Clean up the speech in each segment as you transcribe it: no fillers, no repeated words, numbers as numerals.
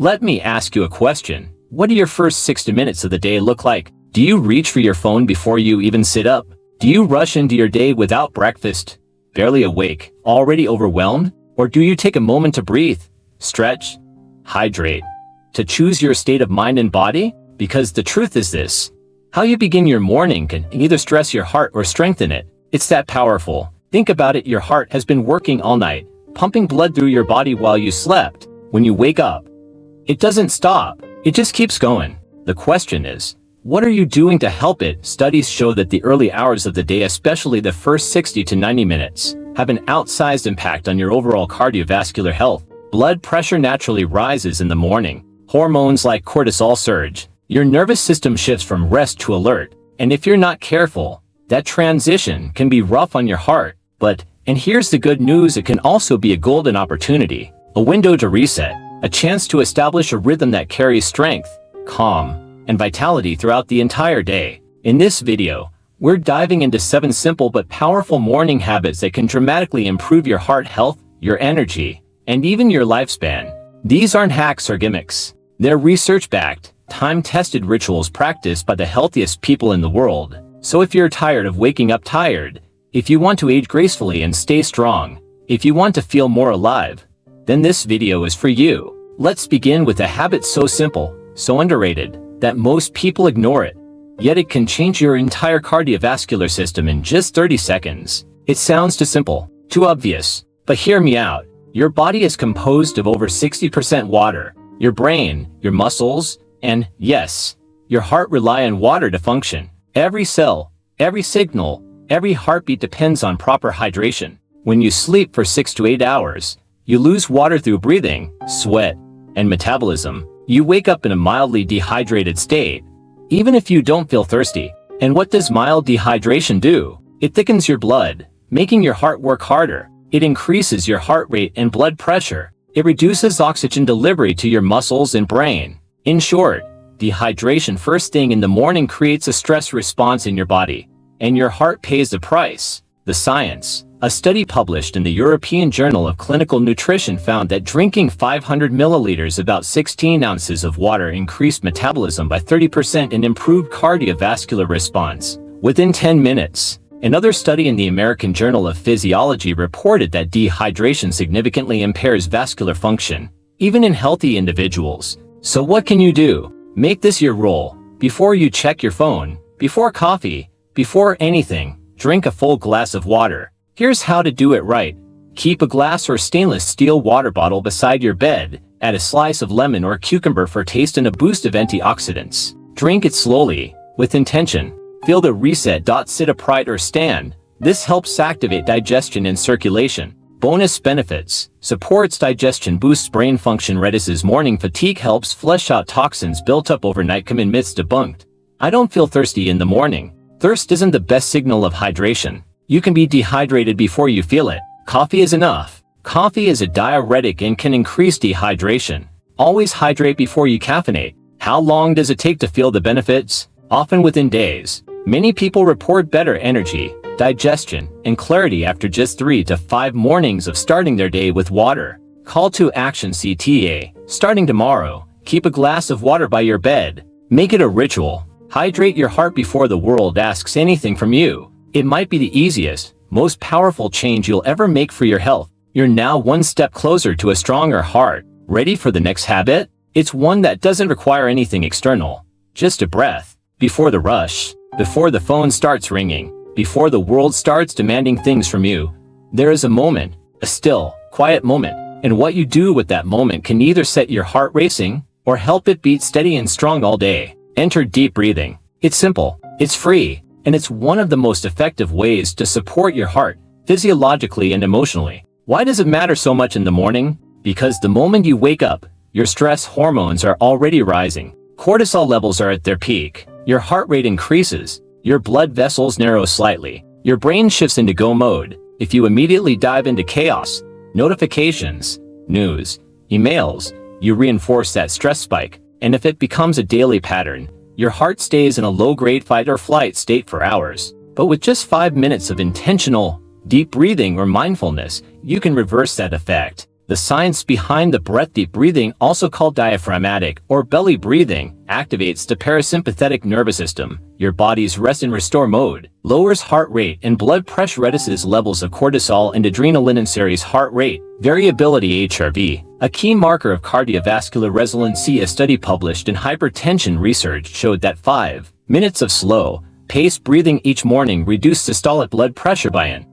Let me ask you a question. What do your first 60 minutes of the day look like? Do you reach for your phone before you even sit up? Do you rush into your day without breakfast, barely awake, already overwhelmed? Or do you take a moment to breathe, stretch, hydrate, to choose your state of mind and body? Because the truth is this: how you begin your morning can either stress your heart or strengthen it. It's that powerful. Think about it. Your heart has been working all night, pumping blood through your body while you slept. When you wake up, it doesn't stop. It just keeps going. The question is, what are you doing to help it? Studies show that the early hours of the day, especially the first 60 to 90 minutes, have an outsized impact on your overall cardiovascular health. Blood pressure naturally rises in the morning. Hormones like cortisol surge. Your nervous system shifts from rest to alert. And if you're not careful, that transition can be rough on your heart. And here's the good news, it can also be a golden opportunity, a window to reset, a chance to establish a rhythm that carries strength, calm, and vitality throughout the entire day. In this video, we're diving into 7 simple but powerful morning habits that can dramatically improve your heart health, your energy, and even your lifespan. These aren't hacks or gimmicks. They're research-backed, time-tested rituals practiced by the healthiest people in the world. So if you're tired of waking up tired, if you want to age gracefully and stay strong, if you want to feel more alive, then this video is for you. Let's begin with a habit so simple, so underrated, that most people ignore it. Yet it can change your entire cardiovascular system in just 30 seconds. It sounds too simple, too obvious, but hear me out. Your body is composed of over 60% water. Your brain, your muscles, and, yes, your heart rely on water to function. Every cell, every signal, every heartbeat depends on proper hydration. When you sleep for 6 to 8 hours, you lose water through breathing, sweat, and metabolism. You wake up in a mildly dehydrated state, even if you don't feel thirsty. And what does mild dehydration do? It thickens your blood, making your heart work harder. It increases your heart rate and blood pressure. It reduces oxygen delivery to your muscles and brain. In short, dehydration first thing in the morning creates a stress response in your body, and your heart pays the price. The science. A study published in the European Journal of Clinical Nutrition found that drinking 500 milliliters, about 16 ounces of water, increased metabolism by 30% and improved cardiovascular response within 10 minutes. Another study in the American Journal of Physiology reported that dehydration significantly impairs vascular function, even in healthy individuals. So what can you do? Make this your rule. Before you check your phone, before coffee, before anything, drink a full glass of water. Here's how to do it right. Keep a glass or stainless steel water bottle beside your bed. Add a slice of lemon or cucumber for taste and a boost of antioxidants. Drink it slowly, with intention. Feel the reset. Sit upright or stand. This helps activate digestion and circulation. Bonus benefits. Supports digestion, boosts brain function, reduces morning fatigue, helps flush out toxins built up overnight. Common myths debunked. I don't feel thirsty in the morning. Thirst isn't the best signal of hydration. You can be dehydrated before you feel it. Coffee is enough. Coffee is a diuretic and can increase dehydration. Always hydrate before you caffeinate. How long does it take to feel the benefits? Often within days. Many people report better energy, digestion, and clarity after just 3 to 5 mornings of starting their day with water. Call to action CTA. Starting tomorrow, keep a glass of water by your bed. Make it a ritual. Hydrate your heart before the world asks anything from you. It might be the easiest, most powerful change you'll ever make for your health. You're now one step closer to a stronger heart. Ready for the next habit? It's one that doesn't require anything external. Just a breath. Before the rush. Before the phone starts ringing. Before the world starts demanding things from you. There is a moment. A still, quiet moment. And what you do with that moment can either set your heart racing, or help it beat steady and strong all day. Enter deep breathing. It's simple. It's free. And it's one of the most effective ways to support your heart, physiologically and emotionally. Why does it matter so much in the morning? Because the moment you wake up, your stress hormones are already rising. Cortisol levels are at their peak. Your heart rate increases. Your blood vessels narrow slightly. Your brain shifts into go mode. If you immediately dive into chaos, notifications, news, emails, you reinforce that stress spike. And if it becomes a daily pattern, your heart stays in a low-grade fight or flight state for hours. But with just 5 minutes of intentional, deep breathing or mindfulness, you can reverse that effect. The science behind the breath. Deep breathing, also called diaphragmatic or belly breathing, activates the parasympathetic nervous system, your body's rest and restore mode, lowers heart rate and blood pressure, reduces levels of cortisol and adrenaline, and series heart rate variability HRV, a key marker of cardiovascular resiliency. A study published in Hypertension Research showed that 5 minutes of slow, paced breathing each morning reduced systolic blood pressure by an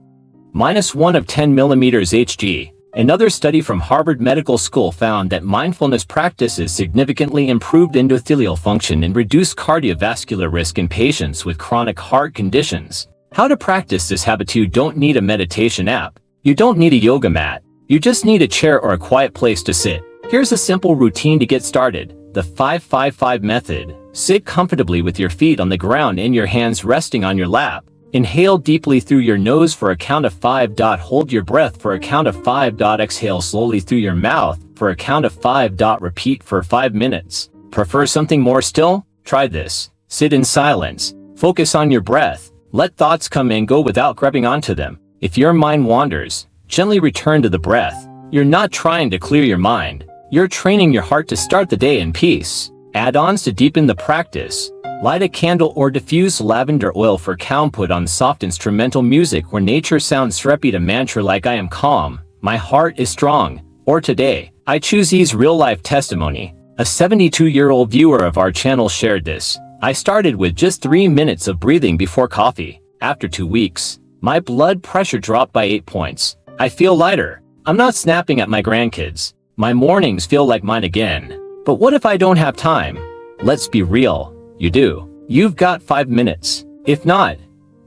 -1 of 10 millimeters Hg. Another study from Harvard Medical School found that mindfulness practices significantly improved endothelial function and reduced cardiovascular risk in patients with chronic heart conditions. How to practice this habit? You don't need a meditation app. You don't need a yoga mat. You just need a chair or a quiet place to sit. Here's a simple routine to get started. The 5-5-5 method. Sit comfortably with your feet on the ground and your hands resting on your lap. Inhale deeply through your nose for a count of 5. Hold your breath for a count of 5. Exhale slowly through your mouth for a count of 5. Repeat for 5 minutes. Prefer something more still? Try this. Sit in silence. Focus on your breath. Let thoughts come and go without grabbing onto them. If your mind wanders, gently return to the breath. You're not trying to clear your mind. You're training your heart to start the day in peace. Add-ons to deepen the practice. Light a candle or diffuse lavender oil for calm. Put on soft instrumental music where nature sounds. Repeat a mantra like I am calm, my heart is strong, or today, I choose ease. Real-life testimony. A 72-year-old viewer of our channel shared this. I started with just 3 minutes of breathing before coffee. After 2 weeks, my blood pressure dropped by 8 points. I feel lighter. I'm not snapping at my grandkids. My mornings feel like mine again. But what if I don't have time? Let's be real. You do. You've got 5 minutes. If not,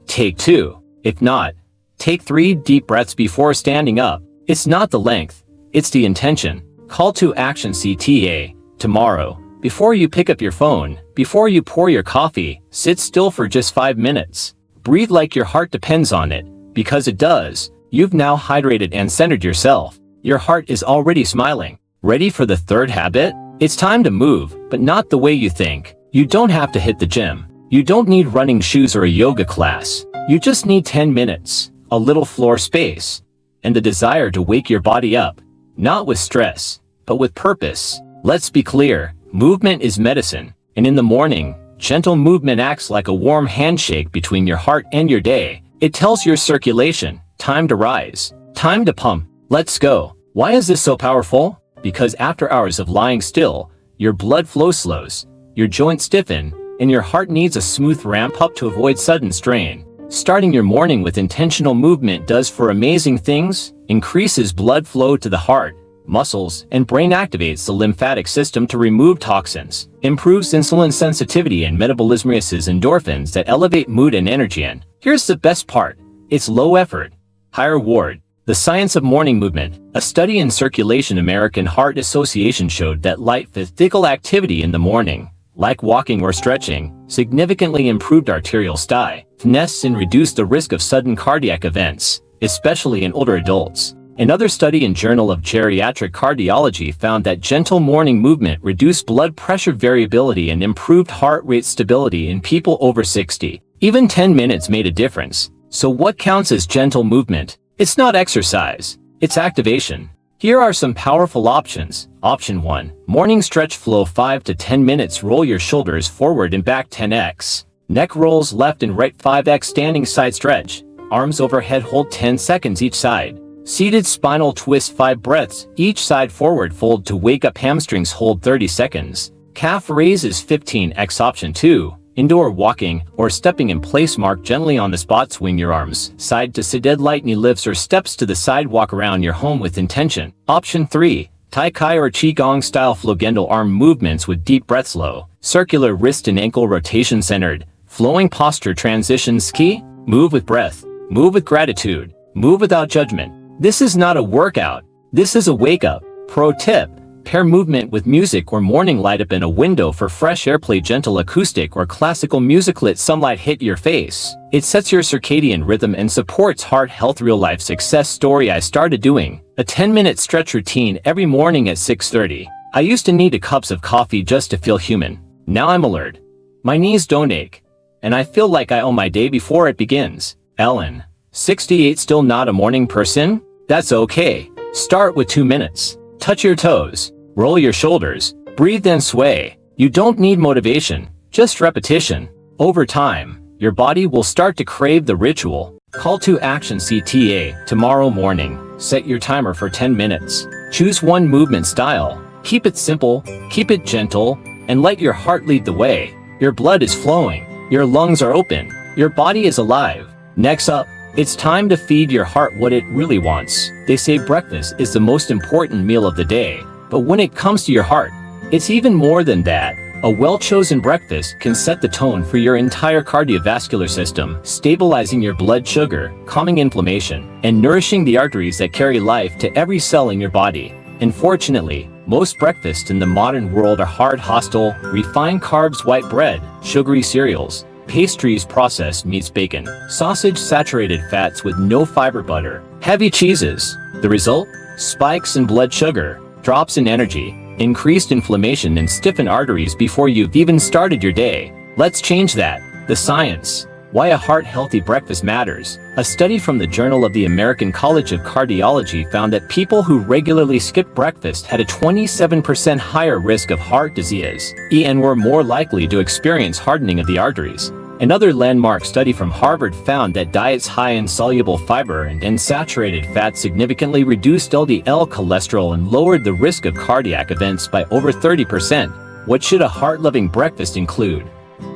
take 2. If not, take 3 deep breaths before standing up. It's not the length, it's the intention. Call to action. CTA. Tomorrow, before you pick up your phone, before you pour your coffee, sit still for just 5 minutes. Breathe like your heart depends on it, because it does. You've now hydrated and centered yourself. Your heart is already smiling. Ready for the third habit? It's time to move, but not the way you think. You don't have to hit the gym. You don't need running shoes or a yoga class. You just need 10 minutes, a little floor space, and the desire to wake your body up. Not with stress, but with purpose. Let's be clear, movement is medicine. And in the morning, gentle movement acts like a warm handshake between your heart and your day. It tells your circulation, time to rise, time to pump. Let's go. Why is this so powerful? Because after hours of lying still, your blood flow slows. Your joints stiffen, and your heart needs a smooth ramp up to avoid sudden strain. Starting your morning with intentional movement does 4 amazing things: increases blood flow to the heart, muscles, and brain, activates the lymphatic system to remove toxins, improves insulin sensitivity and metabolism, releases endorphins that elevate mood and energy. And here's the best part: it's low effort, high reward. The science of morning movement. A study in Circulation American Heart Association showed that light physical activity in the morning, like walking or stretching, significantly improved arterial stiffness and reduced the risk of sudden cardiac events, especially in older adults. Another study in Journal of Geriatric Cardiology found that gentle morning movement reduced blood pressure variability and improved heart rate stability in people over 60. Even 10 minutes made a difference. So what counts as gentle movement? It's not exercise, it's activation. Here are some powerful options. Option 1. Morning stretch flow 5 to 10 minutes. Roll your shoulders forward and back 10x. Neck rolls left and right 5x. Standing side stretch. Arms overhead, hold 10 seconds each side. Seated spinal twist 5 breaths, each side forward fold to wake up hamstrings, hold 30 seconds. Calf raises 15x. Option 2. Indoor walking or stepping in place. Mark gently on the spot. Swing your arms side to side. Light knee lifts or steps to the side. Walk around your home with intention. Option 3. Tai Chi or Qigong style flow. Gentle arm movements with deep breaths. Slow, circular wrist and ankle rotation. Centered, flowing posture transitions. Key: move with breath, move with gratitude, move without judgment. This is not a workout. This is a wake-up. Pro tip: pair movement with music or morning light up in a window for fresh air. Play gentle acoustic or classical music. Let sunlight hit your face. It sets your circadian rhythm and supports heart health. Real life success story. I started doing a 10-minute stretch routine every morning at 6:30. I used to need 2 cups of coffee just to feel human. Now I'm alert. My knees don't ache. And I feel like I own my day before it begins. Ellen, 68, still not a morning person? That's okay. Start with 2 minutes. Touch your toes, roll your shoulders, breathe then sway. You don't need motivation, just repetition. Over time, your body will start to crave the ritual. Call to action CTA. Tomorrow morning, set your timer for 10 minutes. Choose one movement style. Keep it simple, keep it gentle, and let your heart lead the way. Your blood is flowing, your lungs are open, your body is alive. Next up, it's time to feed your heart what it really wants. They say breakfast is the most important meal of the day, but when it comes to your heart, it's even more than that. A well-chosen breakfast can set the tone for your entire cardiovascular system, stabilizing your blood sugar, calming inflammation, and nourishing the arteries that carry life to every cell in your body. Unfortunately, most breakfasts in the modern world are hard, hostile, refined carbs, white bread, sugary cereals, pastries, processed meats, bacon, sausage, saturated fats with no fiber, butter, heavy cheeses. The result? Spikes in blood sugar, drops in energy, increased inflammation, and stiffened arteries before you've even started your day. Let's change that. The science. Why a heart-healthy breakfast matters. A study from the Journal of the American College of Cardiology found that people who regularly skipped breakfast had a 27% higher risk of heart disease and were more likely to experience hardening of the arteries. Another landmark study from Harvard found that diets high in soluble fiber and saturated fat significantly reduced LDL cholesterol and lowered the risk of cardiac events by over 30%. What should a heart-loving breakfast include?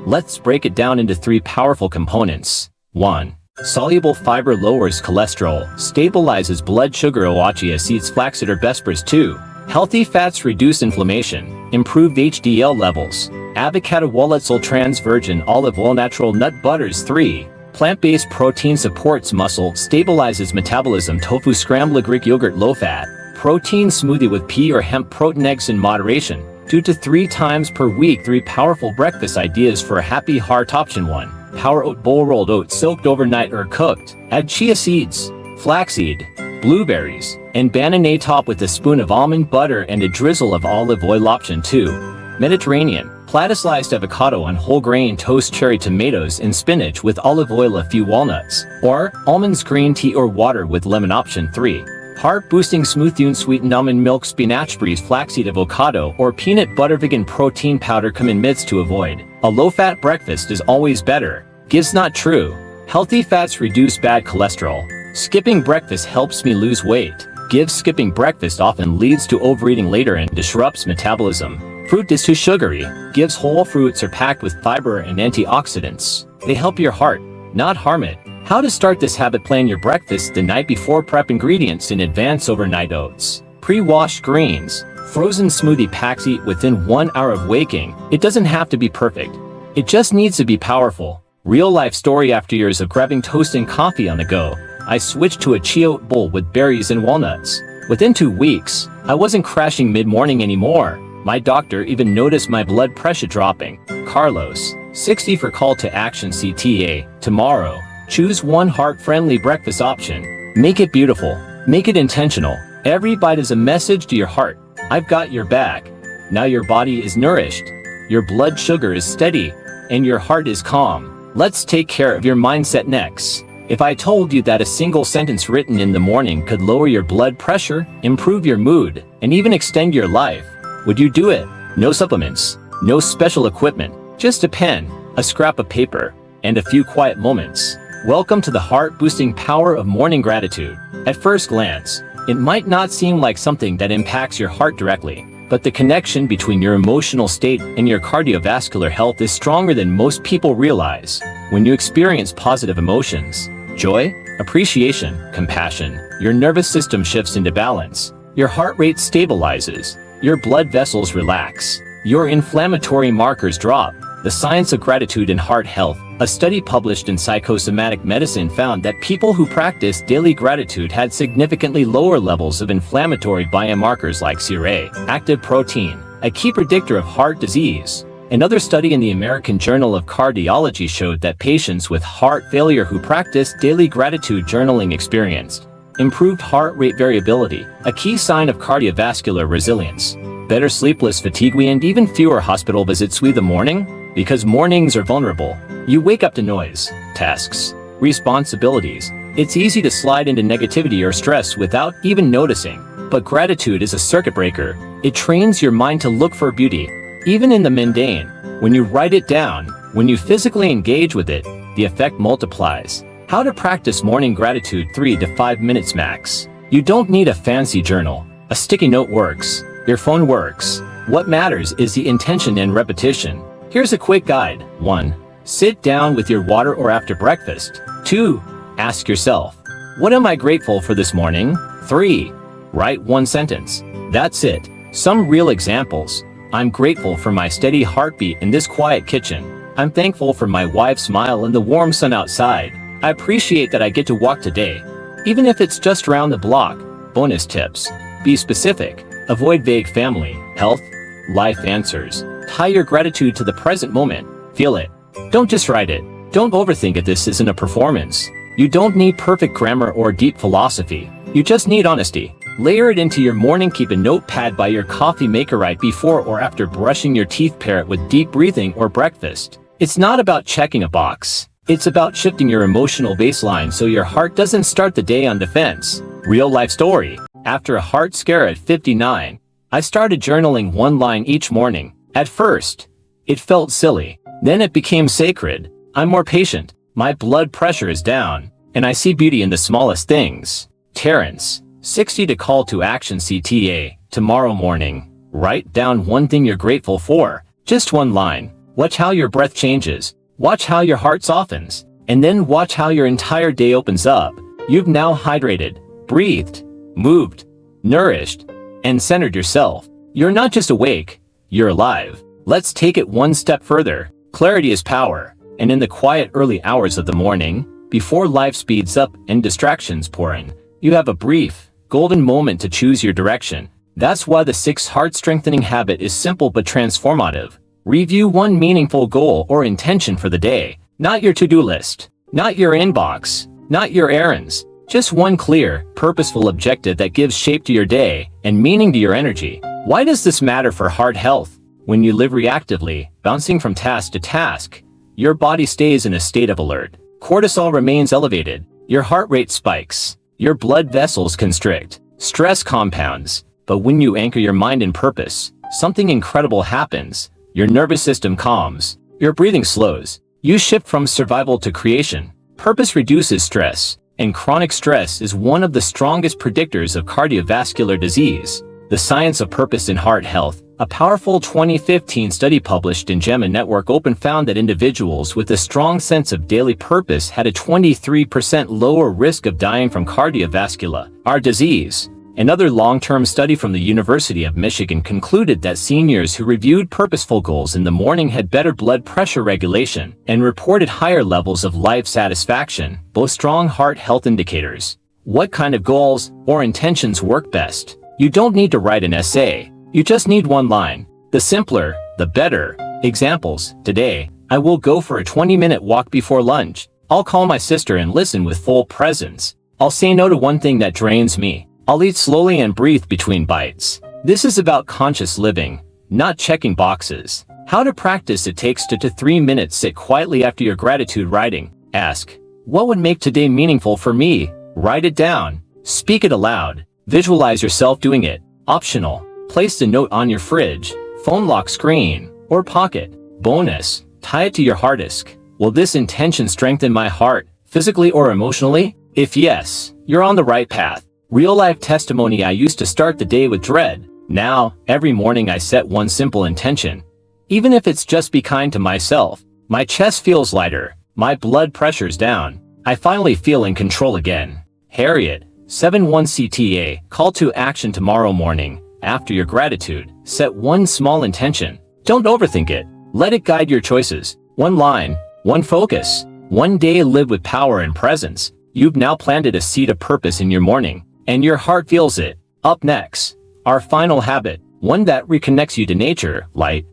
Let's break it down into 3 powerful components. 1. Soluble fiber lowers cholesterol, stabilizes blood sugar. Chia seeds, flaxseed, or bespres. 2. Healthy fats reduce inflammation, improved HDL levels. Avocado, walnuts, trans virgin olive oil, natural nut butters. 3. Plant-based protein supports muscle, stabilizes metabolism. Tofu, scrambled Greek yogurt, low-fat. Protein smoothie with pea or hemp protein. Eggs in moderation, 2 to 3 times per week. 3 powerful breakfast ideas for a happy heart. Option 1. Power oat bowl, rolled oats soaked overnight or cooked. Add chia seeds, flaxseed, blueberries, and banana. Top with a spoon of almond butter and a drizzle of olive oil. Option 2. Mediterranean. Platter sliced avocado on whole grain toast, cherry tomatoes and spinach with olive oil, a few walnuts, or almonds, green tea or water with lemon. Option 3. Heart boosting smoothie, unsweetened almond milk, spinach, breeze, flaxseed, avocado, or peanut butter. Vegan protein powder. Come in myths to avoid. A low-fat breakfast is always better. Gives not true. Healthy fats reduce bad cholesterol. Skipping breakfast helps me lose weight. Gives skipping breakfast often leads to overeating later and disrupts metabolism. Fruit is too sugary. Gives whole fruits are packed with fiber and antioxidants. They help your heart, not harm it. How to start this habit? Plan your breakfast the night before. Prep ingredients in advance. Overnight oats, pre-washed greens, frozen smoothie packs. Eat within 1 hour of waking. It doesn't have to be perfect. It just needs to be powerful. Real life story. After years of grabbing toast and coffee on the go, I switched to a chia oat bowl with berries and walnuts. Within 2 weeks, I wasn't crashing mid-morning anymore. My doctor even noticed my blood pressure dropping. Carlos, 60 for call to action CTA. Tomorrow, choose one heart-friendly breakfast option. Make it beautiful. Make it intentional. Every bite is a message to your heart. I've got your back. Now your body is nourished. Your blood sugar is steady. And your heart is calm. Let's take care of your mindset next. If I told you that a single sentence written in the morning could lower your blood pressure, improve your mood, and even extend your life, would you do it? No supplements, no special equipment, just a pen, a scrap of paper, and a few quiet moments. Welcome to the heart-boosting power of morning gratitude. At first glance, it might not seem like something that impacts your heart directly, but the connection between your emotional state and your cardiovascular health is stronger than most people realize. When you experience positive emotions, joy, appreciation, compassion, your nervous system shifts into balance. Your heart rate stabilizes. Your blood vessels relax. Your inflammatory markers drop. The science of gratitude and heart health. A study published in Psychosomatic Medicine found that people who practiced daily gratitude had significantly lower levels of inflammatory biomarkers like CRA, active protein, a key predictor of heart disease. Another study in the American Journal of Cardiology showed that patients with heart failure who practiced daily gratitude journaling experienced improved heart rate variability, a key sign of cardiovascular resilience. Better sleepless fatigue and even fewer hospital visits. The morning? Because mornings are vulnerable. You wake up to noise, tasks, responsibilities, It's easy to slide into negativity or stress without even noticing. But gratitude is a circuit breaker. It trains your mind to look for beauty, even in the mundane. When you write it down, when you physically engage with it, the effect multiplies. How to practice morning gratitude: 3 to 5 minutes max. You don't need a fancy journal. A sticky note works. Your phone works. What matters is the intention and repetition. Here's a quick guide. 1. Sit down with your water or after breakfast. 2. Ask yourself, what am I grateful for this morning? 3. Write one sentence. That's it. Some real examples. I'm grateful for my steady heartbeat in this quiet kitchen. I'm thankful for my wife's smile and the warm sun outside. I appreciate that I get to walk today, even if it's just around the block. Bonus tips. Be specific. Avoid vague family, health, life answers. Tie your gratitude to the present moment. Feel it. Don't just write it. Don't overthink it. This isn't a performance. You don't need perfect grammar or deep philosophy. You just need honesty. Layer it into your morning. Keep a notepad by your coffee maker right before or after brushing your teeth. Pair it with deep breathing or breakfast. It's not about checking a box. It's about shifting your emotional baseline so your heart doesn't start the day on defense. Real life story. After a heart scare at 59, I started journaling one line each morning. At first, it felt silly. Then it became sacred. I'm more patient. My blood pressure is down. And I see beauty in the smallest things. Terrence, 60 to call to action CTA, tomorrow morning. Write down one thing you're grateful for. Just one line. Watch how your breath changes. Watch how your heart softens. And then watch how your entire day opens up. You've now hydrated, breathed, moved, nourished, and centered yourself. You're not just awake, you're alive. Let's take it one step further. Clarity is power. And in the quiet early hours of the morning, before life speeds up and distractions pour in, you have a brief, golden moment to choose your direction. That's why the 6 heart-strengthening habit is simple but transformative. Review one meaningful goal or intention for the day. Not your to-do list. Not your inbox. Not your errands. Just one clear, purposeful objective that gives shape to your day and meaning to your energy. Why does this matter for heart health? When you live reactively, bouncing from task to task, your body stays in a state of alert. Cortisol remains elevated. Your heart rate spikes. Your blood vessels constrict. Stress compounds. But when you anchor your mind in purpose, something incredible happens. Your nervous system calms. Your breathing slows. You shift from survival to creation. Purpose reduces stress. And chronic stress is one of the strongest predictors of cardiovascular disease. The Science of Purpose in Heart Health, a powerful 2015 study published in JAMA Network Open found that individuals with a strong sense of daily purpose had a 23% lower risk of dying from cardiovascular heart disease. Another long-term study from the University of Michigan concluded that seniors who reviewed purposeful goals in the morning had better blood pressure regulation and reported higher levels of life satisfaction, both strong heart health indicators. What kind of goals or intentions work best? You don't need to write an essay. You just need one line. The simpler, the better. Examples. Today, I will go for a 20-minute walk before lunch. I'll call my sister and listen with full presence. I'll say no to one thing that drains me. I'll eat slowly and breathe between bites. This is about conscious living, not checking boxes. How to practice: it takes 2 to 3 minutes. Sit quietly after your gratitude writing. Ask, what would make today meaningful for me? Write it down. Speak it aloud. Visualize yourself doing it. Optional. Place the note on your fridge, phone lock screen, or pocket. Bonus. Tie it to your hard disk. Will this intention strengthen my heart, physically or emotionally? If yes, you're on the right path. Real-life testimony: I used to start the day with dread. Now, every morning I set one simple intention. Even if it's just be kind to myself, my chest feels lighter, my blood pressure's down. I finally feel in control again. Harriet, 71 CTA, call to action tomorrow morning. After your gratitude, set one small intention. Don't overthink it. Let it guide your choices. One line, one focus, one day. Live with power and presence. You've now planted a seed of purpose in your morning, and your heart feels it. Up next, our final habit, one that reconnects you to nature, light,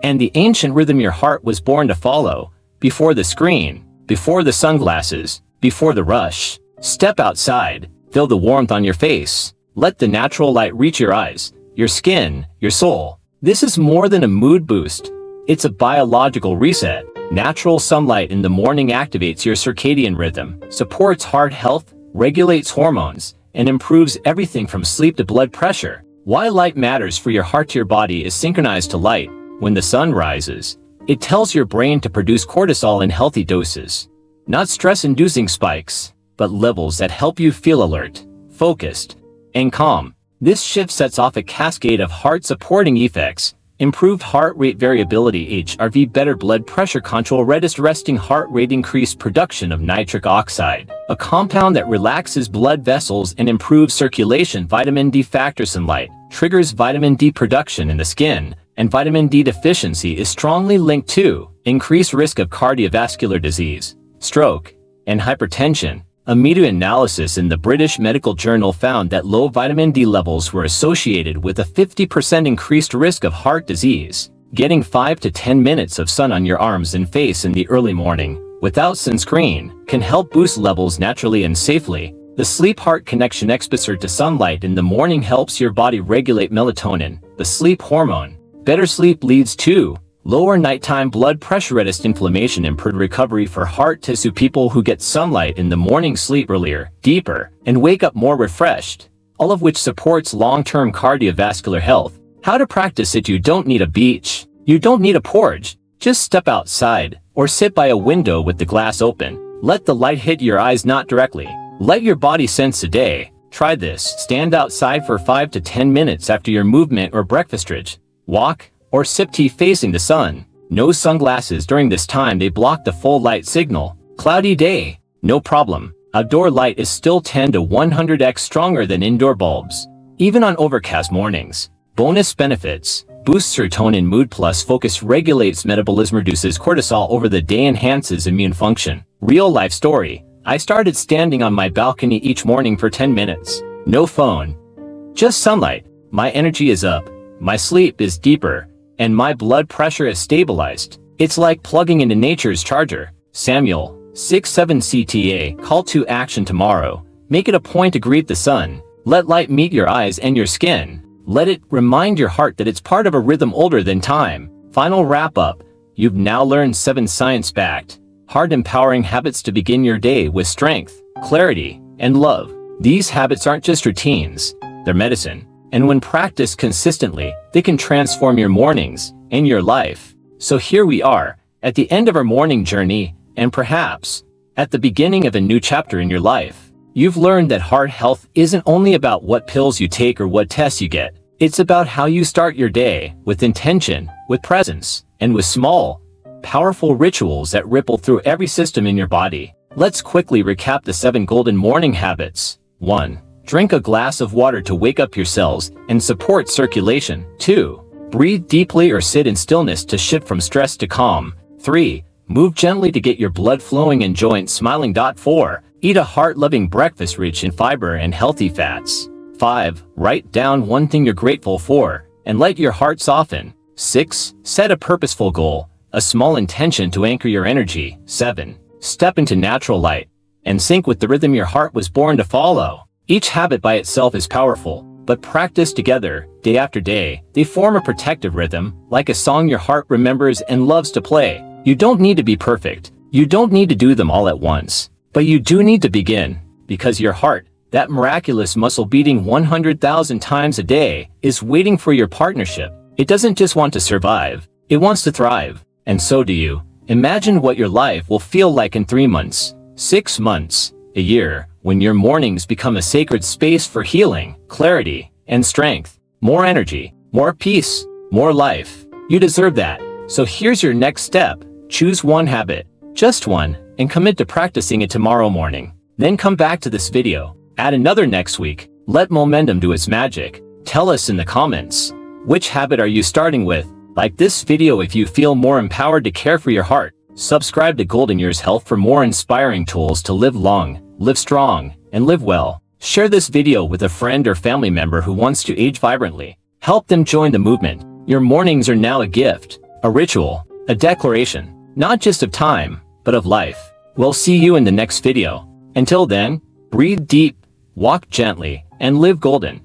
and the ancient rhythm your heart was born to follow. Before the screen, before the sunglasses, before the rush, step outside, feel the warmth on your face. Let the natural light reach your eyes, your skin, your soul. This is more than a mood boost. It's a biological reset. Natural sunlight in the morning activates your circadian rhythm, supports heart health, regulates hormones, and improves everything from sleep to blood pressure. Why light matters for your heart. Your body is synchronized to light. When the sun rises, it tells your brain to produce cortisol in healthy doses. Not stress-inducing spikes, but levels that help you feel alert, focused, and calm. This shift sets off a cascade of heart-supporting effects: improved heart rate variability, HRV, better blood pressure control, reduced resting heart rate, increased production of nitric oxide, a compound that relaxes blood vessels and improves circulation. Vitamin D factor: sunlight triggers vitamin D production in the skin, and vitamin D deficiency is strongly linked to increased risk of cardiovascular disease, stroke, and hypertension. A meta-analysis in the British Medical Journal found that low vitamin D levels were associated with a 50% increased risk of heart disease. Getting 5 to 10 minutes of sun on your arms and face in the early morning, without sunscreen, can help boost levels naturally and safely. The sleep-heart connection: exposure to sunlight in the morning helps your body regulate melatonin, the sleep hormone. Better sleep leads to lower nighttime blood pressure, reduced inflammation, improved recovery for heart tissue. People who get sunlight in the morning sleep earlier, deeper, and wake up more refreshed, all of which supports long-term cardiovascular health. How to practice it: you don't need a beach. You don't need a porch. Just step outside, or sit by a window with the glass open. Let the light hit your eyes, not directly. Let your body sense the day. Try this: stand outside for 5 to 10 minutes after your movement or breakfast. Stretch, walk, or sip tea facing the sun. No sunglasses during this time, they block the full light signal. Cloudy day? No problem. Outdoor light is still 10 to 100x stronger than indoor bulbs, even on overcast mornings. Bonus benefits: boosts serotonin, mood plus focus, regulates metabolism, reduces cortisol over the day, enhances immune function. Real life story: I started standing on my balcony each morning for 10 minutes. No phone, just sunlight. My energy is up, my sleep is deeper, and my blood pressure is stabilized. It's like plugging into nature's charger. Samuel, 6'7" CTA. Call to action tomorrow. Make it a point to greet the sun. Let light meet your eyes and your skin. Let it remind your heart that it's part of a rhythm older than time. Final wrap up: you've now learned 7 science-backed, heart-empowering habits to begin your day with strength, clarity, and love. These habits aren't just routines, they're medicine. And when practiced consistently, they can transform your mornings and your life. So here we are, at the end of our morning journey, and perhaps at the beginning of a new chapter in your life. You've learned that heart health isn't only about what pills you take or what tests you get. It's about how you start your day, with intention, with presence, and with small, powerful rituals that ripple through every system in your body. Let's quickly recap the 7 golden morning habits. 1. Drink a glass of water to wake up your cells and support circulation. 2. Breathe deeply or sit in stillness to shift from stress to calm. 3. Move gently to get your blood flowing and joints smiling. 4. Eat a heart-loving breakfast rich in fiber and healthy fats. 5. Write down one thing you're grateful for and let your heart soften. 6. Set a purposeful goal, a small intention to anchor your energy. 7. Step into natural light and sync with the rhythm your heart was born to follow. Each habit by itself is powerful, but practiced together, day after day, they form a protective rhythm, like a song your heart remembers and loves to play. You don't need to be perfect. You don't need to do them all at once. But you do need to begin, because your heart, that miraculous muscle beating 100,000 times a day, is waiting for your partnership. It doesn't just want to survive, it wants to thrive. And so do you. Imagine what your life will feel like in 3 months, 6 months, a year, when your mornings become a sacred space for healing, clarity, and strength. More energy, more peace, more life. You deserve that. So here's your next step. Choose one habit, just one, and commit to practicing it tomorrow morning. Then come back to this video, add another next week. Let momentum do its magic. Tell us in the comments, which habit are you starting with? Like this video if you feel more empowered to care for your heart. Subscribe to Golden Years Health for more inspiring tools to live long, live strong, and live well. Share this video with a friend or family member who wants to age vibrantly. Help them join the movement. Your mornings are now a gift, a ritual, a declaration, not just of time, but of life. We'll see you in the next video. Until then, breathe deep, walk gently, and live golden.